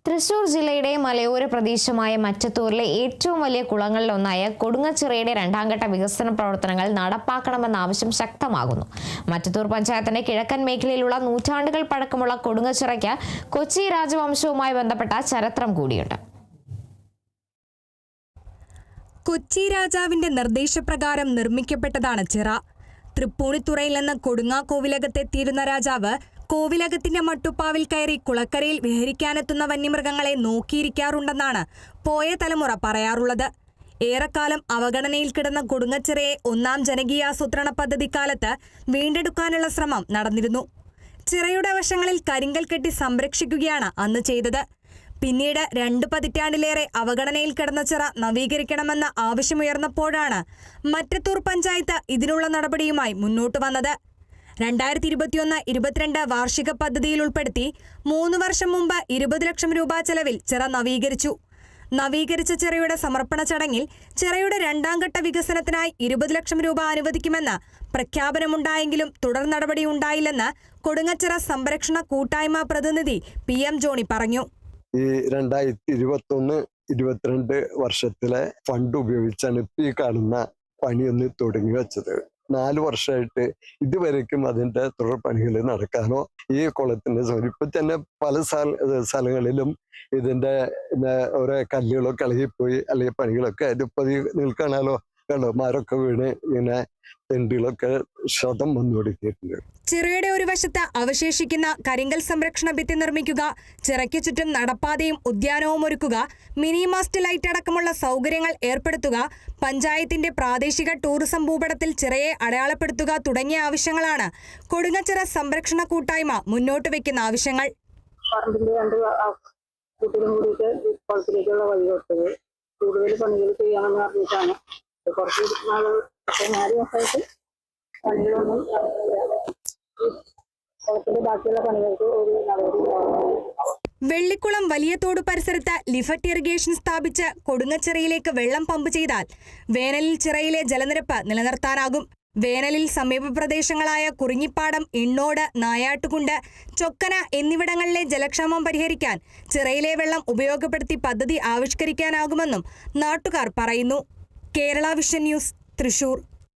തൃശൂർ ജില്ലയുടെ മലയോര പ്രദേശമായ മറ്റത്തൂരിലെ ഏറ്റവും വലിയ കുളങ്ങളിലൊന്നായ കൊടുങ്ങച്ചിറയുടെ രണ്ടാംഘട്ട വികസന പ്രവർത്തനങ്ങൾ നടപ്പാക്കണമെന്ന ആവശ്യം ശക്തമാകുന്നു. മറ്റത്തൂർ പഞ്ചായത്തിന്റെ കിഴക്കൻ മേഖലയിലുള്ള നൂറ്റാണ്ടുകൾ പഴക്കമുള്ള കൊടുങ്ങച്ചിറയ്ക്ക് കൊച്ചി രാജവംശവുമായി ബന്ധപ്പെട്ട ചരിത്രം കൂടിയുണ്ട്. കൊച്ചി രാജാവിന്റെ നിർദ്ദേശപ്രകാരം നിർമ്മിക്കപ്പെട്ടതാണ് ചിറ. തൃപ്പൂണിത്തുറയിൽ നിന്ന് കൊടുങ്ങാക്കോവിലകത്തെത്തിയിരുന്ന രാജാവ് കോവിലകത്തിന്റെ മട്ടുപ്പാവിൽ കയറി കുളക്കരയിൽ വിഹരിക്കാനെത്തുന്ന വന്യമൃഗങ്ങളെ നോക്കിയിരിക്കാറുണ്ടെന്നാണ് പോയ തലമുറ പറയാറുള്ളത്. ഏറെക്കാലം അവഗണനയിൽ കിടന്ന കൊടുങ്ങച്ചിറയെ ഒന്നാം ജനകീയാസൂത്രണ പദ്ധതി കാലത്ത് വീണ്ടെടുക്കാനുള്ള ശ്രമം നടന്നിരുന്നു. ചിറയുടെ വശങ്ങളിൽ കരിങ്കൽ കെട്ടി സംരക്ഷിക്കുകയാണ് അന്ന് ചെയ്തത്. പിന്നീട് 2 പതിറ്റാണ്ടിലേറെ അവഗണനയിൽ കിടന്ന ചിറ നവീകരിക്കണമെന്ന ആവശ്യമുയർന്നപ്പോഴാണ് മറ്റത്തൂർ പഞ്ചായത്ത് ഇതിനുള്ള നടപടിയുമായി മുന്നോട്ട് വന്നത്. 2021-22 വാർഷിക പദ്ധതിയിൽ ഉൾപ്പെടുത്തി 3 വർഷം മുമ്പ് 20 ലക്ഷം രൂപ ചെലവിൽ ചിറ നവീകരിച്ചു. നവീകരിച്ച ചിറയുടെ സമർപ്പണ ചടങ്ങിൽ ചിറയുടെ രണ്ടാംഘട്ട വികസനത്തിനായി 20 ലക്ഷം രൂപ അനുവദിക്കുമെന്ന് പ്രഖ്യാപനമുണ്ടായെങ്കിലും തുടർ നടപടി ഉണ്ടായില്ലെന്ന് കൊടുങ്ങച്ചിറ സംരക്ഷണ കൂട്ടായ്മ പ്രതിനിധി PM ജോണി പറഞ്ഞു. ഈ 2021-22 വർഷത്തിലെ ഫണ്ട് ഉപയോഗിച്ചാണ് ഈ കാണുന്ന പണിയൊന്ന് തുടങ്ങി വെച്ചത്. 4 വർഷമായിട്ട് ഇതുവരേക്കും അതിന്റെ തുടർ പണികൾ നടക്കാനോ ഈ കുളത്തിന്റെ ഇപ്പൊ തന്നെ പല സ്ഥലങ്ങളിലും ഇതിന്റെ ഓരോ കല്ലുകളൊക്കെ ഇളകിപ്പോയി, അല്ലെങ്കിൽ പണികളൊക്കെ അതിപ്പോ നിൽക്കണല്ലോ കണ്ടോ, മരമൊക്കെ വീണ് ഇങ്ങനെ തെണ്ടുകളൊക്കെ ക്ഷതം വന്നുകൊടുത്തിട്ടുണ്ട്. ചിറയുടെ ഒരു വശത്ത് അവശേഷിക്കുന്ന കരിങ്കൽ സംരക്ഷണ ഭിത്തി നിർമ്മിക്കുക, ചിറയ്ക്ക് ചുറ്റും നടപ്പാതയും ഉദ്യാനവും ഒരുക്കുക, മിനി മാസ്റ്റ് ലൈറ്റ് അടക്കമുള്ള സൗകര്യങ്ങൾ ഏർപ്പെടുത്തുക, പഞ്ചായത്തിന്റെ പ്രാദേശിക ടൂറിസം ഭൂപടത്തിൽ ചിറയെ അടയാളപ്പെടുത്തുക തുടങ്ങിയ ആവശ്യങ്ങളാണ് കൊടുങ്ങച്ചിറ സംരക്ഷണ കൂട്ടായ്മ മുന്നോട്ട് വെക്കുന്ന ആവശ്യങ്ങൾ. കൂടുതൽ പണികൾ ചെയ്യാമെന്ന് പറഞ്ഞിട്ടാണ് കുറച്ച് 4 വർഷമായിട്ട് പണികളൊന്നും ബാക്കിയുള്ള പണികൾക്ക് ഒരു നടപടി. വെള്ളിക്കുളം വലിയ തോട് പരിസരത്ത് ലിഫറ്റ് ഇറിഗേഷൻ സ്ഥാപിച്ച് കൊടുങ്ങച്ചിറയിലേക്ക് വെള്ളം പമ്പ് ചെയ്താൽ വേനലിൽ ചിറയിലെ ജലനിരപ്പ് നിലനിർത്താനാകും. വേനലിൽ സമീപ പ്രദേശങ്ങളായ കുറിഞ്ഞിപ്പാടം, ഇണ്ണോട്, നായാട്ടുകുണ്ട്, ചൊക്കന എന്നിവിടങ്ങളിലെ ജലക്ഷാമം പരിഹരിക്കാൻ ചിറയിലെ വെള്ളം ഉപയോഗപ്പെടുത്തി പദ്ധതി ആവിഷ്കരിക്കാനാകുമെന്നും നാട്ടുകാർ പറയുന്നു. Kerala vision news, Thrissur.